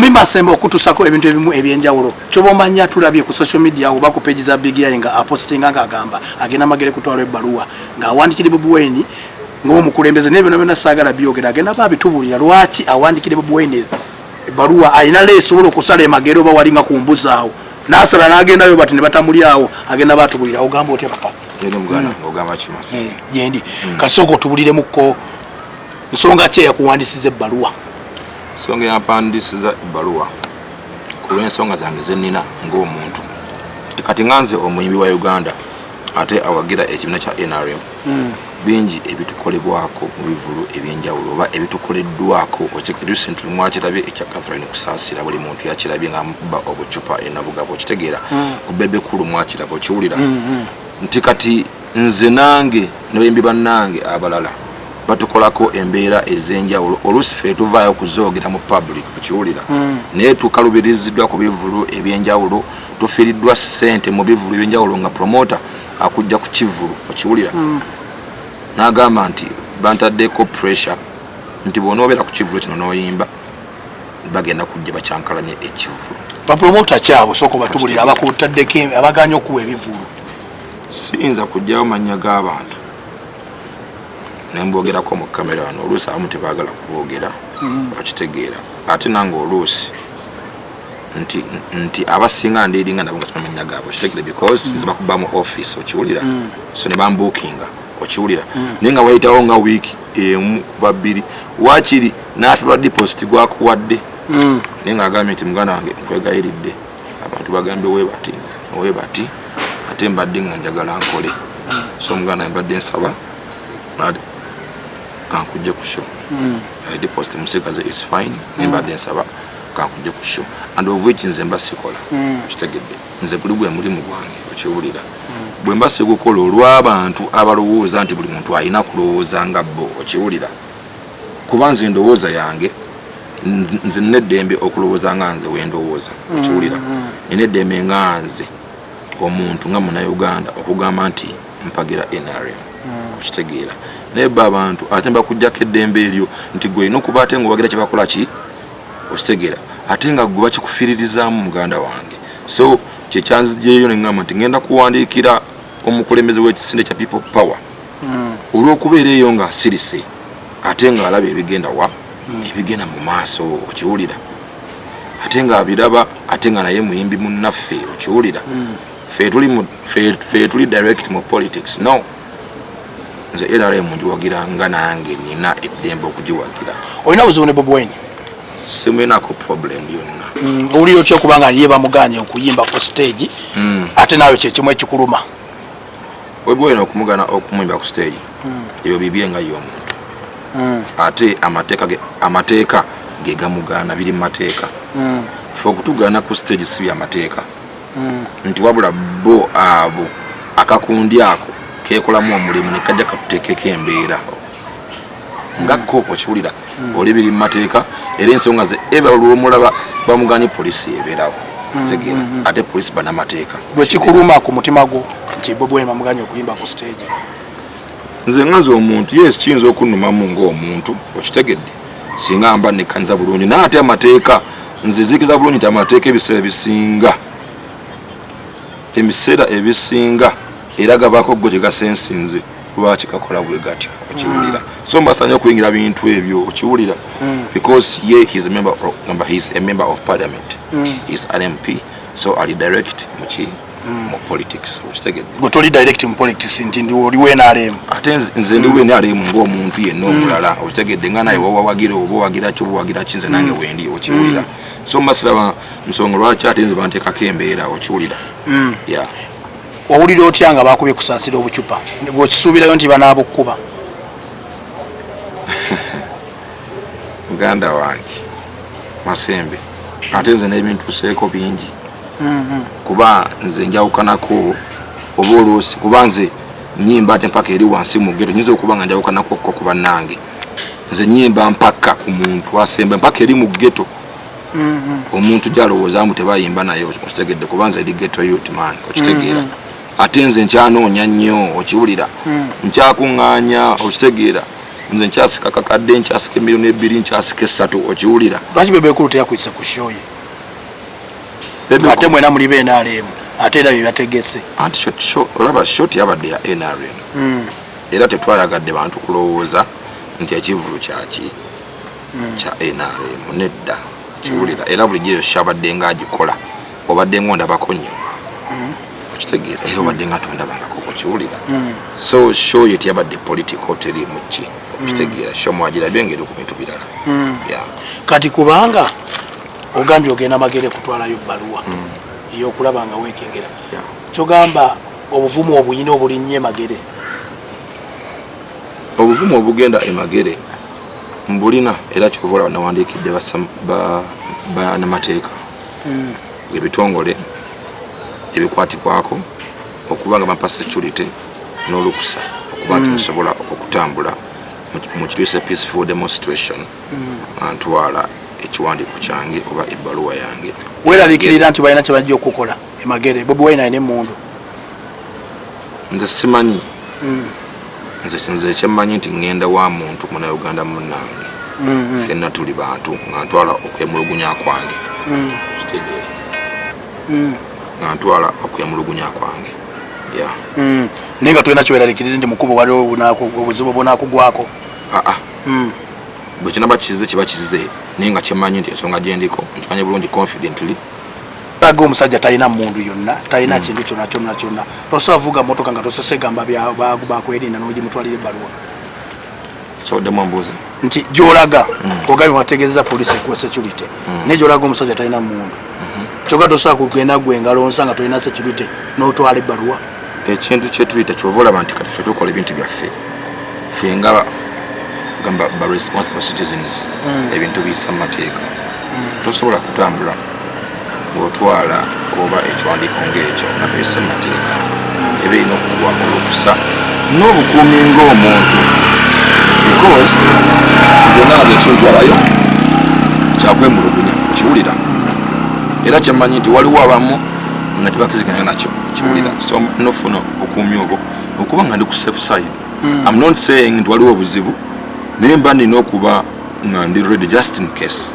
omimba sembo okutusako ebintu ebimu ebyenjawulo kyobomanya tulabye ku social media oba ku page za Big Eye nga apostinga nga agamba agenda magere kutwala ebbaluwa nga awandikire Bobi Wine ng'omukulembeze n'ebyo byonna saagala byogera agenda babitubulira lwaki awandikire Bobi Wine ebbaluwa ayina leesobola okusala emagere oba walinga ku mbuzi awo n'asala n'agendayo bati ne batamulyawo agenda batubulira ogamba otya papa yene mugana ogamba kimasa jendi kasoko tubuliremukko nsonga ki yakuwandisiza ebbaluwa songa yapandisiza ebbaluwa kulw'ensonga zange zenina ng'omuntu kati nganze omuyimbi wa Uganda ate awagira ekibiina kya NRM bingi ebitukolebwako mu bivulu ebyenjawulo oba ebitukoleddwako recently mwakirabye ekya Catherine kusaasira buli muntu yakirabye nga amukuba obucupa enabugabo okitegeera ku bebekulu mwakiraba okiwulira nti kati nze nange n'abayimbi bannange abalala batukolako embeera ez'enjawulo oluusi ffe tuvaayo kuzoogera mu public okiwulira naye tukalubiriziddwa ku bivulu ebyenjawulo tufiiriddwa ssente mu bivulu ebyenjawulo nga promota akujja ku kivulu okiwulira n'agamba nti bantaddeko pressure nti bw'onoobeera ku kivulu kino n'oyimba bagenda kujja bakyankalanye ekivulu bapromota kyabo soko batubulira abakutaddeko abaganya okuwa ebivulu siyinza kujjayo mannya g'abantu nembogerako mu kamera wano oluusi abamu tebaagala kuboogera bakitegeera ate nange oluusi nti abasinga ndeeringa nabo nga simanyi mannya gaabwe okitegeere because zibakuba mu office okiwulira so ne bambuukinga okiwulira naye nga wayitawo nga wiiki emu babiri waakiri n'afiirwa deposit gwakuwadde naye nga agambye nti muganda wange nkwegayiridde abantu bagambe webati ate mbadde nga njagala nkole so muganda mbadde nsaba kankujje ku show deposit musikaze is fine mbadde nsaba kankujje ku show and of which nze mbasikola kitegedde nze kuli bwe mulimu gwange okiwulira bwe mbase gukola olw'abantu abalowooza nti buli muntu alina kulowooza nga bo okiwulira kuba nze endowooza yange nze neddembe okulowooza nga nze wendowooza okiwulira nina eddembe nga nze omuntu nga Munnayuganda okugamba nti mpagira NRM okitegeera naye bo abantu ate mbakujjako eddembe eryo nti gwe olina okuba ate ngaowagira kye bakola ki okitegeera ate nga gwe bakikufiiririzaamu muganda wange so kyekyanzijeeyo neŋŋamba nti ngenda kuwandiikira omukulembeze w'ekisinde kya People Power olw'okubeera eyo nga asirise ate nga alaba ebigenda ebigenda mu maaso okiwulira ate nga abiraba ate nga naye muyimbi munnaffe okiwulira ffe tuli direct mu politics no nze NRM ngiwagira nga nange nina eddembe okugiwagira olina buzibu ne Bobi Wine simulinako problem yonna owulira otya okuba nga ye bamuganye okuyimba ku stage ate naawe kyekimu ekikuluma Bobi Wine okumugana okumuyimba ku stage ebyo bibye nga ye omuntu ate amateeka ge gamugaana biri mu mateeka ffe okutugaana ku stage si byamateeka nti wabula bo abo akakundi ako kekolamu omulimu nekajja katuteekeko embeera ngakko okiwulira oli biri mu mateeka era ensonga ze eba olw'omulaba bamuganye polisi ebeerawo tegeera ate polisi banamateeka bwe kikuluma ku mutima gwo nti Bobi Wine bamuganye okuyimba ku stage nze ngaze omuntu yes kiyinza okunnumamu ng'omuntu okitegedde singa mba nekkanyiza bulungi naye ate amateeka nze zikiza bulungi nti amateeka ebiseera ebisinga era gabaako gwe kyegasensinze lwaki kakola bwe gatyo okiwulira so mbasanya okuyingira bintu ebyo okiwulira because he's a member of parliament he's an MP so ali direct mu politics okitegedde gwe toli direct mu politics nti ndi oli NRM ate nze ndi NRM ng'omuntu yenna omulala okitegedde nga naye wawagira oba owagira ki oba owagira ki nze nange wendi okiwulira so mbasiraba nsonga lwaki ate nze banteekako embeera okiwulira yeah owulira otya nga bakubye kusaasira obucupa bw'okisuubirayo nti banaabukkuba muganda wange Masembe ate nze n'ebintu seeko bingi kuba nze njawukanako oba oluusi kuba nze nyimba ate mpaka eri wansi mu ggeto nyinza okuba nga njawukanako ku bannange nze nyimba mpaka ku muntu asembe mpaka eri mu ggeto omuntu gyalowoozaamu tebayimba naye okitegedde kuba nze eri ghetto youth man okitegeera ate nze nkyanoonya nnyo okiwulira nkyakuŋŋaanya okitegeera nze nkyasika kakadde nkyasika miliyoni 2 nkyasika 3 okiwulira lwaki bebe ekulu teyakwisa ku show ye ate mwena muli BNRM ate era byebategese anti olaba shot yabadde ya NRM era tetwayagadde bantu kulowooza nti ekivulu kyaki kya NRM nedda kiwulira era bulijjo shabadde nga agikola obadde ngo ndabako nnyo okitegeera era obadde nga tondabangako okiwulira so show yet yabadde political teri muki okitegeera show mwagirabye ngeri ku bintu birala kati kubanga ogambye ogenda magere kutwalayo bbaluwa eyokulaba nga weekengera kyogamba obuvumu obuyina obulinnye magere obuvumu obugenda emagere mbulina era kyovola nawandiikidde banamateeka ebitongole ebikwatibwako okuba nga bampa security n'olukusa okuba nti nsobola okutambula mu kituyise peaceful demonstration antwala ekiwandiiko kyange oba ebbaluwa yange weeraliikirira nti balina kye bajja okukola emagere Bobi Wine alina emmundu nze simanyi nze kyemmanyi nti ngenda wa muntu munnauganda munnange ffenna tuli bantu nga ntwala okwemulugunya kwange nga ntwala okwemulugunya kwange naye nga tolina kyeweraliikirire nti mukubo waliwo obuzibu bunaakugwako bwe kinaba kizize kiba kizize naye nga kyemmanyi nti ensonga gyendiko nkimanyi bulungi confidently aga omusajja talina mmundu yonna talina kintu kyonna kyonna kyonna tosobola vuga motoka nga tososegamba bakwerinda n'ogimutwalira ebbaluwa kisoboddemu mbuuza nti gyolaga ogambye wategeeza poliisi ekuwa security naye gyolaga omusajja talina mmundu kyokka tosobola kugenda gwengalo nsanga tolina security n'otwala ebbaluwa ekintu kyetuyita kyova olaba nti kati ffe tukola ebintu byaffe ffe nga gamba ba responsible citizens ebintu biyisa mu mateeka tosobola kutambula ng'otwala oba ekiwandiiko ng'ekyo nga biyisa mu mateeka ebeerina okuwa olukusa n'obukuumi ng'omuntu because nze naaza ekintwalayo kyakwemulugunya okiwulira era kyemmanyi nti waliwo abamu nga tebakiziganya nakyo kiwulira so nofuna obukuumi obwo okuba nga ndi ku safe side I'm not saying nti waliwo obuzibu naye mba nina okuba nga ndi ready just in case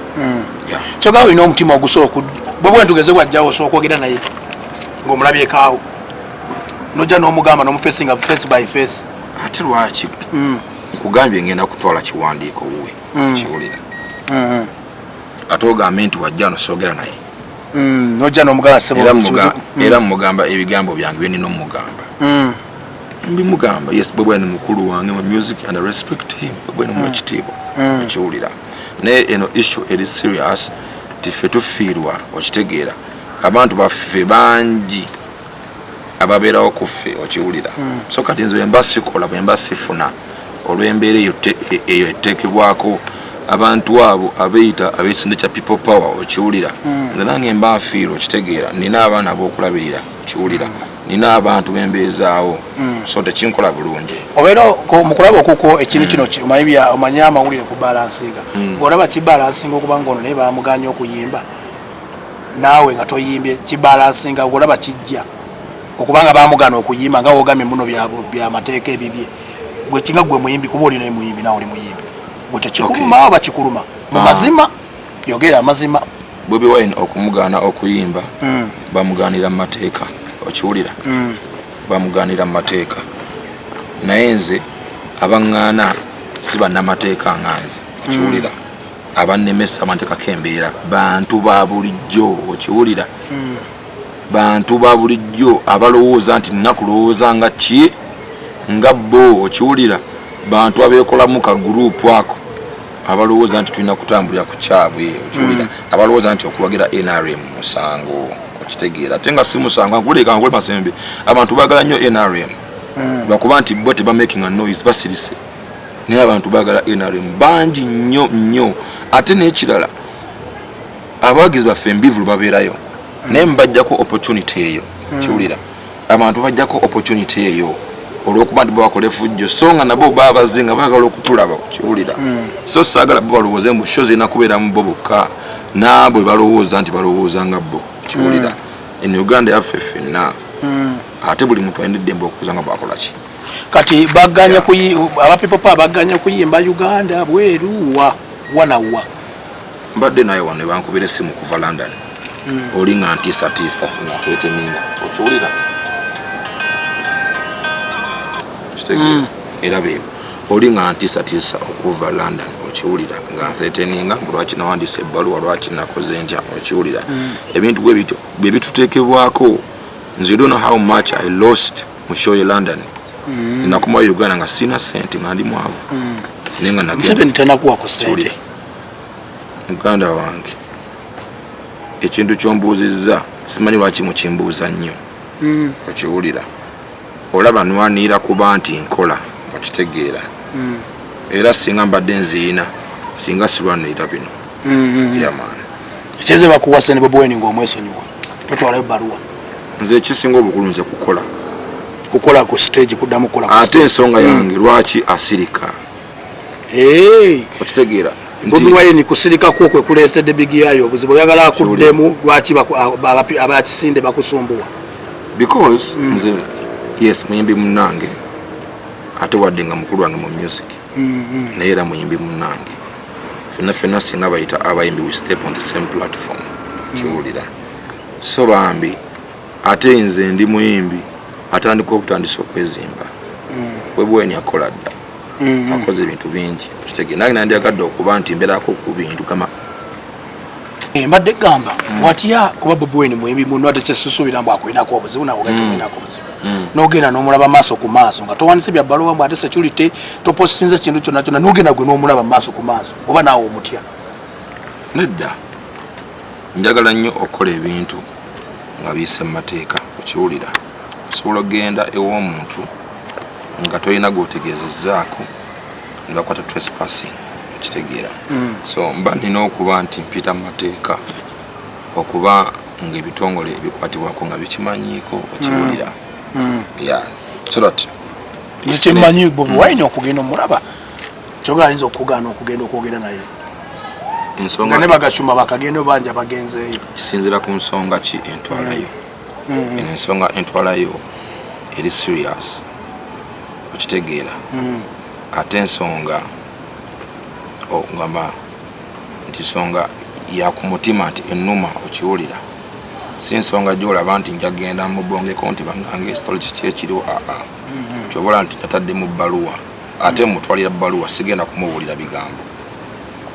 kyokka olina omutima ogusooka bwe ntugeze wajjawo osooka okwogera naye ng'omulabyekaawo nojja n'omugamba n'omufesinga face by face ate lwaki nkugambye ngenda kutwala kiwandiiko wuwe kiwulira ate ogambe nti wajja nosoogera naye nojja n'omugamba era mugamba ebigambo byange byenina omugamba mbimugamba yes bwe ni mukulu wange mu music and I respect him bwe ni mu ekitiibwa ekiwulira naye eno issue eri serious tiffe tufiirwa okitegeera abantu baffe bangi ababeerawo ku ffe okiwulira so kati nze bwe mba sikola bwe mba sifuna olw'embeera eyo eteekebwako abantu abo abeeyita ab'ekisinde kya people power okiwulira nze nange mba nfiirwa okitegeera nina abaana ab'okulabirira okiwulira nina abantu bembeezaawo so tekinkola bulungi obeera mukulaba okuko ekintu kino omanyi amawulire ku balansinga ng'olaba kibalansinga okuba ngaono naye bamuganya okuyimba naawe nga toyimbye kibalansinga olaba kijja okubanga bamugana okuyimba nga wogambye muno byamateeka ebibye gwe kinga gwe muyimbi kuba olina muyimbi nawe oli muyimbi gwe tekikuluma oba kikuluma mu mazima yogera amazima Bobi Wine okumugana okuyimba bamuganira mu mateeka okiwulira bamuganira mu mateeka naye nze abaŋŋaana si bannamateeka nganze okiwulira abannemesa amateeka k'embeera bantu ba bulijjo okiwulira bantu ba bulijjo abalowooza nti nnakulowooza nga ki nga bo okiwulira bantu abeekolamu ka gurupu ako abalowooza nti tulina kutambulira ku kyabwe okiwulira abalowooza nti okuwagira NRM musango okitegeera ate nga si musango nkuleka ngole masembe abantu baagala nnyo NRM lwakuba nti bo tebamaking a noise basirise naye abantu baagala NRM bangi nnyo nnyo ate n'ekirala abawagizi baffe embivulu babeerayo naye mbajjako opportunity eyo kiwulira abantu bajjako opportunity eyo olw'okuba nti babakola effujjo so nga nabo baba bazinga baagala okutulaba kiwulira so saagala bo balowooze mbu sho zirina kubeeramu bo bokka naabwe balowooza nti balowooza nga bo kiwulira en Uganda yaffe ffenna ate buli muntu alina eddembe okuza nga bwakola ki kati baganya aba people pa baganya kuyimba Uganda bweru wa mbadde naye wano bankubira simu kuva London oli nga ntisa nga tweteminga okiwulira era bebo oli nga ntisa okuva London okiwulira nga ntheteninga lwaki nawandise ebbaluwa lwaki nakoze ntya okiwulira ebintu bwe bituteekebwako nze don't know how much I lost mu show London nakuma Uganda nga sina sente nga ndi mwavu nenga nagenda tanakuwa ku sente Uganda wange ekintu kyombuuzizza simanyi lwaki mukimbuuza nnyo okiwulira olaba nwanira kuba nti nkola okitegeera era singa mbadde nziina singa silwanirira bino yamaani kyeze bakuwase ne Bobi ng'omwesonyiwa totwalayo baluwa nze ekisinga obukulu nze kukola ku stage kuddamu kukola ate ensonga yange lwaki asirika okitegeera Bobi Wine kusirika kwe kuleetedde big yayo obuzibu oyagala akuddemu lwaki abakisinde bakusumbuwa because nze yes muyimbi munange ate wadde nga mukulu wange mu music naye era muyimbi munange fena singa bayita abayimbi we step on the same platform kiwulira so bambi ate nze ndi muyimbi atandika okutandisa okwezimba Bobi Wine akola dda akoze ebintu bingi kitege nange nandyagadde okuba nti mbeerako ku bintu kama mbadde gamba watya kuba Bobi Wine muyimbi muno ate kyesusuubira mbu akulinako obuzibu nawe ogenda obuzibu n'ogenda n'omulaba maaso ku maaso nga towandise bya bbaluwa mbu ate security topositinze kintu kyonna kyonna n'ogenda gwe n'omulaba maaso ku maaso oba naawe omutya nedda njagala nnyo okukola ebintu nga biyise mu mateeka okiwulira osobola okgenda ew'omuntu nga tolina gw'otegeezezzaako ne bakwata trespassing okitegeera so mba nina okuba nti mpita mu mateeka okuba ng'ebitongole ebikwatibwako nga bikimanyiiko okiwulira so that kimanyi Bobi Wine okugenda omulaba kyoga ayinza okugaana okugenda okwogera naye ensonga ne bagacuma bakagenda banja bagenzeeyo kisinziira ku nsonga ki entwalayo ensonga entwalayo eri serious okitegeera ate ensonga ngamba nti nsonga yakumutima nti ennuma okiwulira si nsonga gyolaba nti njagenda mubongeko nti bangange ekitalo kiki ekiriwo kyobola nti natadde mu bbaluwa ate mutwalira bbaluwa sigenda kumubuulira bigambo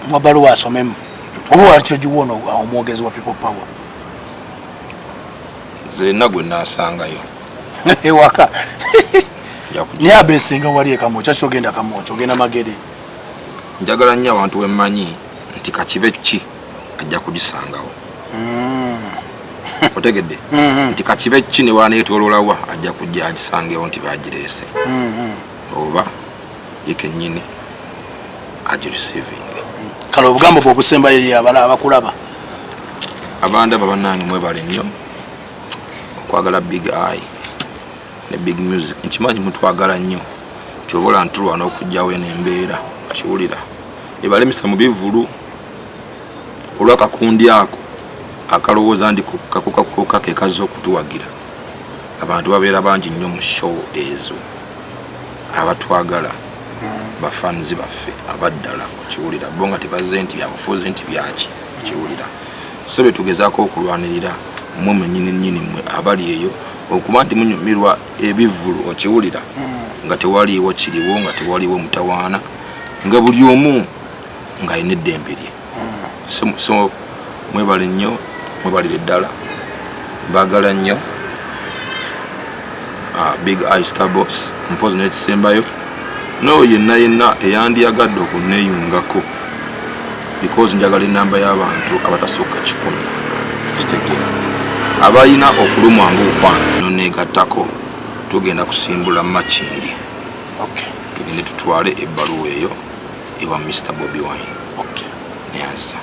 mu bbaluwa asomemu oba wakyo giwono omwogezi wa people power nze gwe naasangayo ewaka naye abeesinga wali ekamwokya kyogenda kamwokya ogenda magere njagala nnyo abantu wemmanyi nti kakibe ki ajja kugisangawo otegedde nti kakibe ki ne waneetoololawa ajja kujja agisangewo nti bagireese oba ye kennyini agireceiving kale obugambo bwokusemba eri abakulaba abandaba bannange mwebale nnyo okwagala big eye ne big music nkimanyi mutwagala nnyo kyobola ntulwana okujjawo n'embeera kiwulira ebalemesa mu bivulu olwakakundi ako akalowooza ndi kakukakuka ke kazza okutuwagira abantu babeera bangi nnyo mu show ezo abatwagala bafanzi baffe abaddala okiwulira bo nga tebaze nti byabufuzi nti byaki okiwulira so betugezaako okulwanirira mmwe mwennyini mmwe abali eyo okuba nti munyumirwa ebivulu okiwulira nga tewaliiwo kiriwo nga tewaliiwo mutawaana nga buli omu ng'alina eddembe lye so mwebale nnyo mwebalire ddala baagala nnyo big eye starbox mpozi n'ekisembayo no yenna eyandiyagadde okuneeyungako because njagala enamba y'abantu abatasukka 100 kitegeera abalina okulumwa ng'okwana noneegattako tugenda kusimbula Makindi tugende tutwale ebbaluwa eyo ewa Mr. Bobi Wine neyanza